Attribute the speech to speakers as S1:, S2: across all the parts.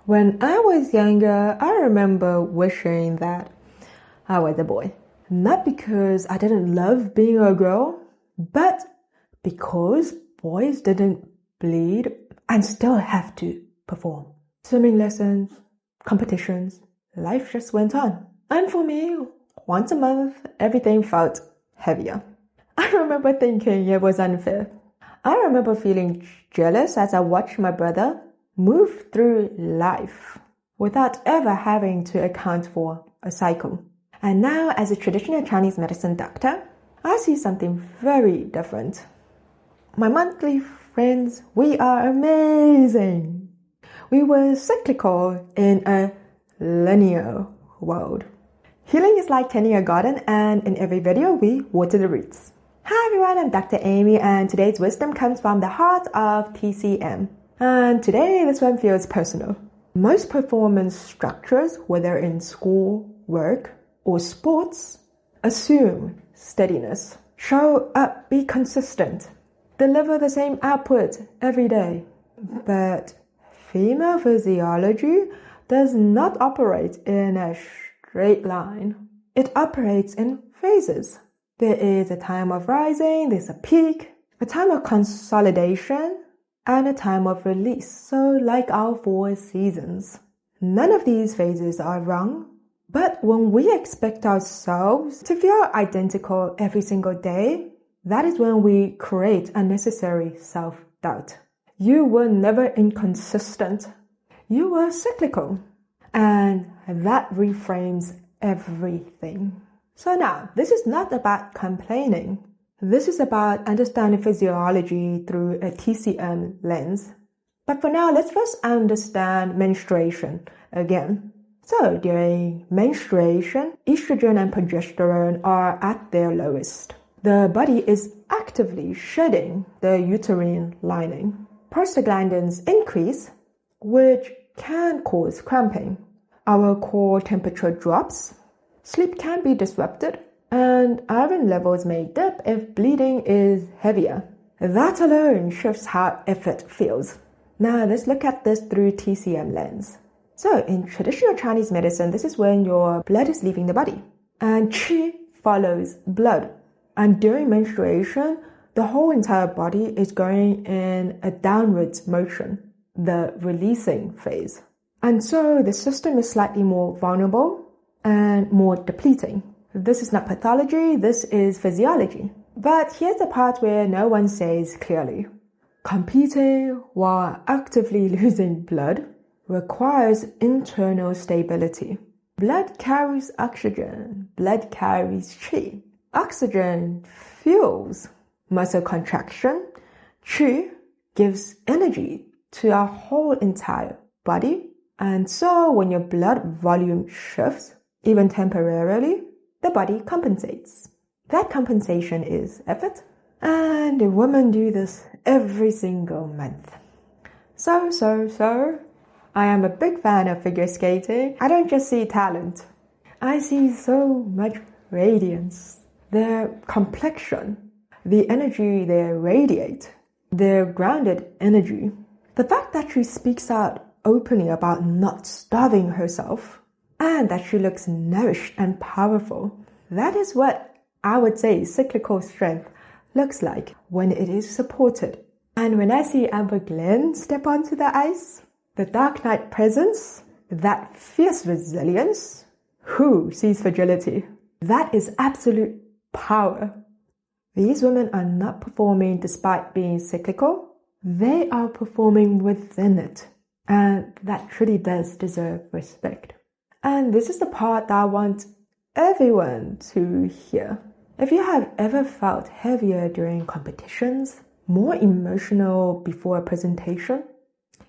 S1: When I was younger, I remember wishing that I was a boy. Not because I didn't love being a girl, but because boys didn't bleed and still have to perform. Swimming lessons, competitions, life just went on. And for me, once a month, everything felt heavier. I remember thinking it was unfair. I remember feeling jealous as I watched my brother move through life without ever having to account for a cycle. And now, as a traditional Chinese medicine doctor, I see something very different. My monthly friends, we are amazing. We were cyclical in a linear world. Healing is like tending a garden, and in every video, we water the roots. Hi everyone, I'm Dr. Amy, and today's wisdom comes from the heart of TCM. And today, this one feels personal. Most performance structures, whether in school, work, or sports, assume steadiness. Show up, be consistent. Deliver the same output every day. But female physiology does not operate in a straight line. It operates in phases. There is a time of rising, there's a peak, a time of consolidation, and a time of release. So like our 4 seasons. None of these phases are wrong, but when we expect ourselves to feel identical every single day, that is when we create unnecessary self-doubt. You were never inconsistent. You were cyclical. And that reframes everything. So now, this is not about complaining. This is about understanding physiology through a TCM lens. But for now, let's first understand menstruation again. So during menstruation, estrogen and progesterone are at their lowest. The body is actively shedding the uterine lining. Prostaglandins increase, which can cause cramping. Our core temperature drops. Sleep can be disrupted, and iron levels may dip if bleeding is heavier. That alone shifts how effort feels. Now let's look at this through TCM lens. So in traditional Chinese medicine, this is when your blood is leaving the body, and qi follows blood. And during menstruation, the whole entire body is going in a downwards motion, the releasing phase. And so the system is slightly more vulnerable and more depleting. This is not pathology, this is physiology. But here's the part where no one says clearly. Competing while actively losing blood requires internal stability. Blood carries oxygen, blood carries qi. Oxygen fuels muscle contraction. Qi gives energy to our whole entire body. And so when your blood volume shifts, even temporarily, the body compensates. That compensation is effort, and women do this every single month. So, I am a big fan of figure skating. I don't just see talent. I see so much radiance. Their complexion, the energy they radiate, their grounded energy. The fact that she speaks out openly about not starving herself, and that she looks nourished and powerful. That is what I would say cyclical strength looks like when it is supported. And when I see Amber Glenn step onto the ice, the Dark Knight presence, that fierce resilience, who sees fragility? That is absolute power. These women are not performing despite being cyclical. They are performing within it. And that truly does deserve respect. And this is the part that I want everyone to hear. If you have ever felt heavier during competitions, more emotional before a presentation,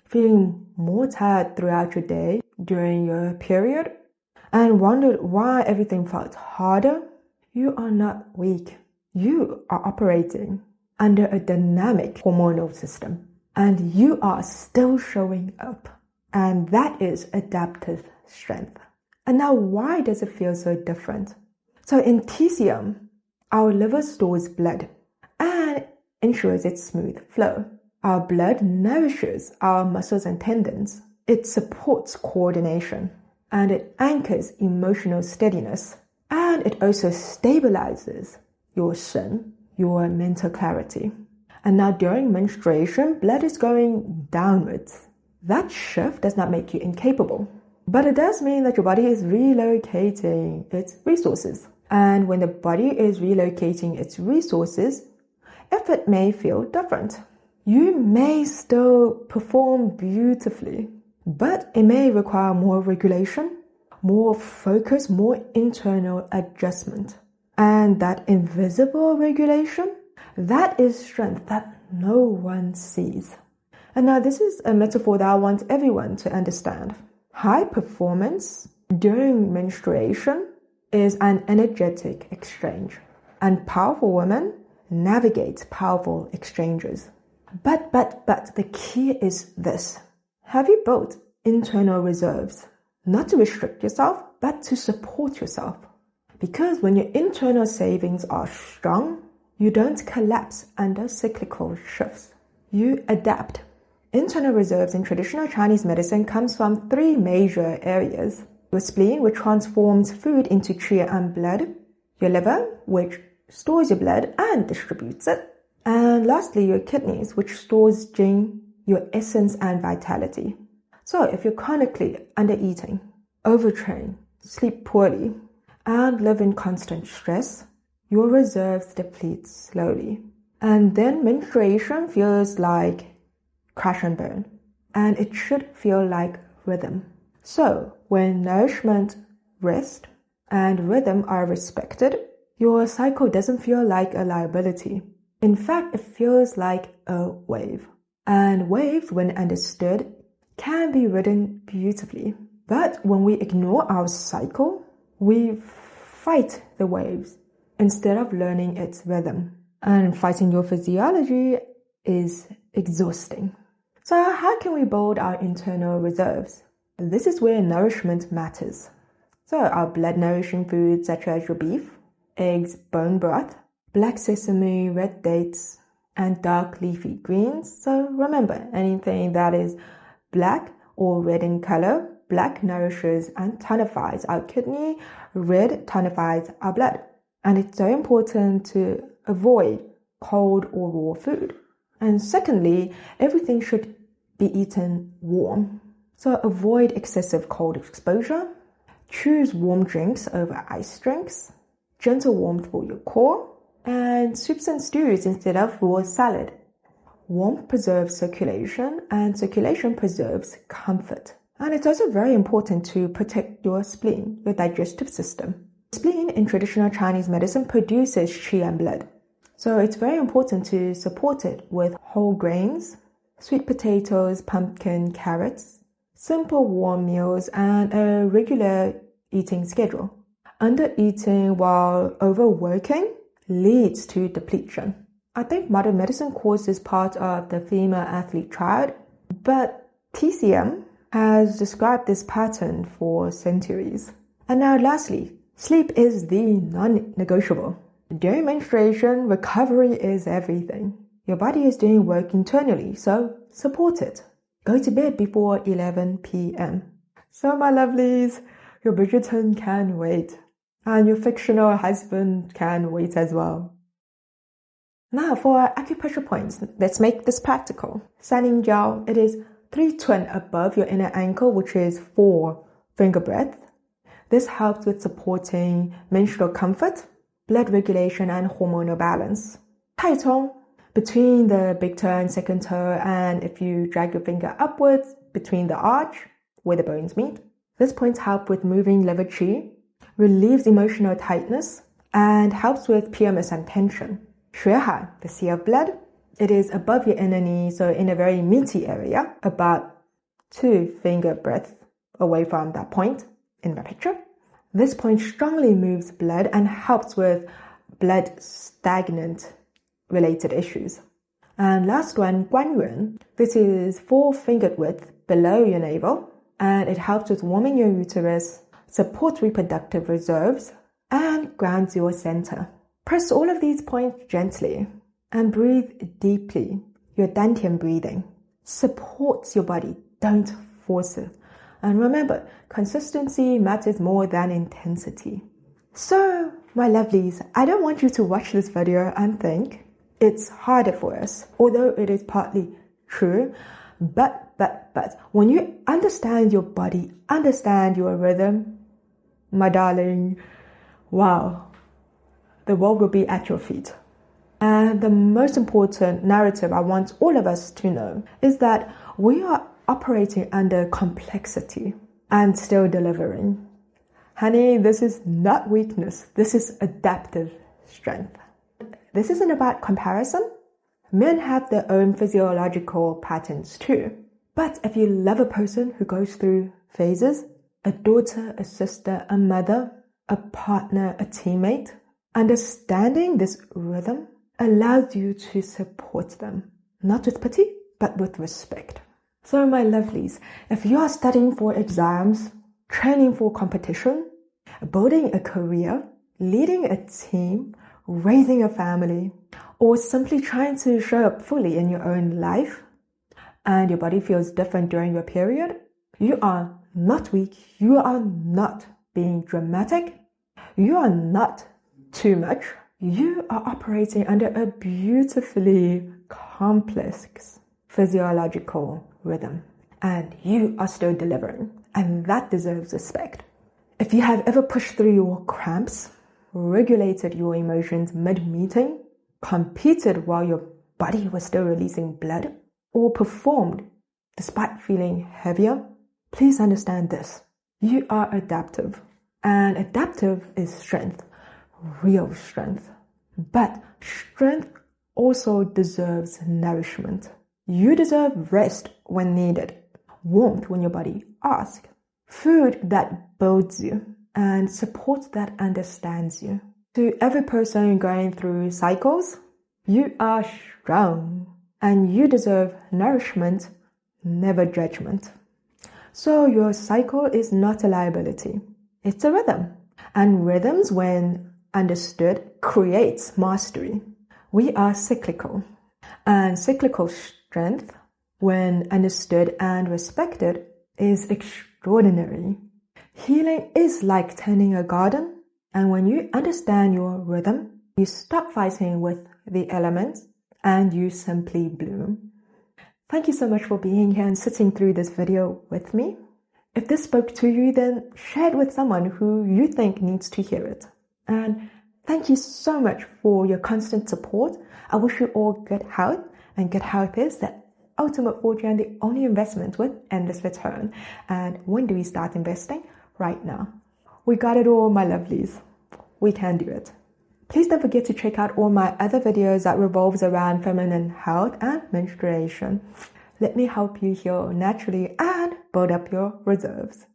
S1: feeling more tired throughout your day during your period, and wondered why everything felt harder, you are not weak. You are operating under a dynamic hormonal system, and you are still showing up. And that is adaptive strength. And now, why does it feel so different? So in TCM, our liver stores blood and ensures its smooth flow. Our blood nourishes our muscles and tendons. It supports coordination, and it anchors emotional steadiness, and it also stabilizes your shen, your mental clarity. And now during menstruation, blood is going downwards. That shift does not make you incapable, but it does mean that your body is relocating its resources. And when the body is relocating its resources, effort may feel different. You may still perform beautifully, but it may require more regulation, more focus, more internal adjustment. And that invisible regulation, that is strength that no one sees. And now this is a metaphor that I want everyone to understand. High performance during menstruation is an energetic exchange, and powerful women navigate powerful exchanges. But the key is this. Have you built internal reserves? Not to restrict yourself, but to support yourself. Because when your internal savings are strong, you don't collapse under cyclical shifts. You adapt. Internal reserves in traditional Chinese medicine comes from 3 major areas. Your spleen, which transforms food into qi and blood. Your liver, which stores your blood and distributes it. And lastly, your kidneys, which stores jing, your essence and vitality. So if you're chronically under-eating, overtrain, sleep poorly, and live in constant stress, your reserves deplete slowly. And then menstruation feels like crash and burn. And it should feel like rhythm. So when nourishment, rest, and rhythm are respected, your cycle doesn't feel like a liability. In fact, it feels like a wave. And waves, when understood, can be ridden beautifully. But when we ignore our cycle, we fight the waves instead of learning its rhythm. And fighting your physiology is exhausting. So how can we build our internal reserves? This is where nourishment matters. So our blood-nourishing foods such as your beef, eggs, bone broth, black sesame, red dates, and dark leafy greens. So remember, anything that is black or red in color, black nourishes and tonifies our kidney, red tonifies our blood. And it's so important to avoid cold or raw food. And secondly, everything should be eaten warm. So avoid excessive cold exposure. Choose warm drinks over ice drinks. Gentle warmth for your core. And soups and stews instead of raw salad. Warmth preserves circulation, and circulation preserves comfort. And it's also very important to protect your spleen, your digestive system. Spleen in traditional Chinese medicine produces qi and blood. So it's very important to support it with whole grains, sweet potatoes, pumpkin, carrots, simple warm meals, and a regular eating schedule. Under-eating while overworking leads to depletion. I think modern medicine calls this part of the female athlete triad, but TCM has described this pattern for centuries. And now lastly, sleep is the non-negotiable. During menstruation, recovery is everything. Your body is doing work internally, so support it. Go to bed before 11 p.m. So my lovelies, your Bridgerton can wait. And your fictional husband can wait as well. Now for our acupressure points, let's make this practical. Sanning Jiao, it is 3 twin above your inner ankle, which is 4 finger breadth. This helps with supporting menstrual comfort, blood regulation, and hormonal balance. Tai Tong, between the big toe and second toe, and if you drag your finger upwards between the arch where the bones meet. This points help with moving liver qi, relieves emotional tightness, and helps with PMS and tension. Xuehai, the sea of blood, it is above your inner knee, so in a very meaty area, about 2 finger breadth away from that point in the picture. This point strongly moves blood and helps with blood stagnant related issues. And last one, Guanyuan. This is 4 fingered width below your navel, and it helps with warming your uterus, supports reproductive reserves, and grounds your center. Press all of these points gently and breathe deeply. Your dantian breathing supports your body. Don't force it. And remember, consistency matters more than intensity. So, my lovelies, I don't want you to watch this video and think it's harder for us, although it is partly true. But when you understand your body, understand your rhythm, my darling, wow, the world will be at your feet. And the most important narrative I want all of us to know is that we are operating under complexity and still delivering. Honey, this is not weakness. This is adaptive strength. This isn't about comparison. Men have their own physiological patterns too. But if you love a person who goes through phases, a daughter, a sister, a mother, a partner, a teammate, understanding this rhythm allows you to support them, not with pity, but with respect. So my lovelies, if you are studying for exams, training for competition, building a career, leading a team, raising a family, or simply trying to show up fully in your own life, and your body feels different during your period, you are not weak, you are not being dramatic, you are not too much. You are operating under a beautifully complex physiological rhythm, and you are still delivering, and that deserves respect. If you have ever pushed through your cramps, regulated your emotions mid-meeting, competed while your body was still releasing blood, or performed despite feeling heavier, please understand this. You are adaptive, and adaptive is strength. Real strength. But strength also deserves nourishment. You deserve rest when needed, warmth when your body asks, food that builds you, and support that understands you. To every person going through cycles, you are strong and you deserve nourishment, never judgment. So your cycle is not a liability. It's a rhythm. And rhythms, when understood, creates mastery. We are cyclical, and cyclical strength, when understood and respected, is extraordinary. Healing is like tending a garden, and when you understand your rhythm, you stop fighting with the elements and you simply bloom. Thank you so much for being here and sitting through this video with me. If this spoke to you, then share it with someone who you think needs to hear it. And thank you so much for your constant support. I wish you all good health, and good health is the ultimate fortune and the only investment with endless return. And when do we start investing? Right now. We got it all, my lovelies. We can do it. Please don't forget to check out all my other videos that revolves around feminine health and menstruation. Let me help you heal naturally and build up your reserves.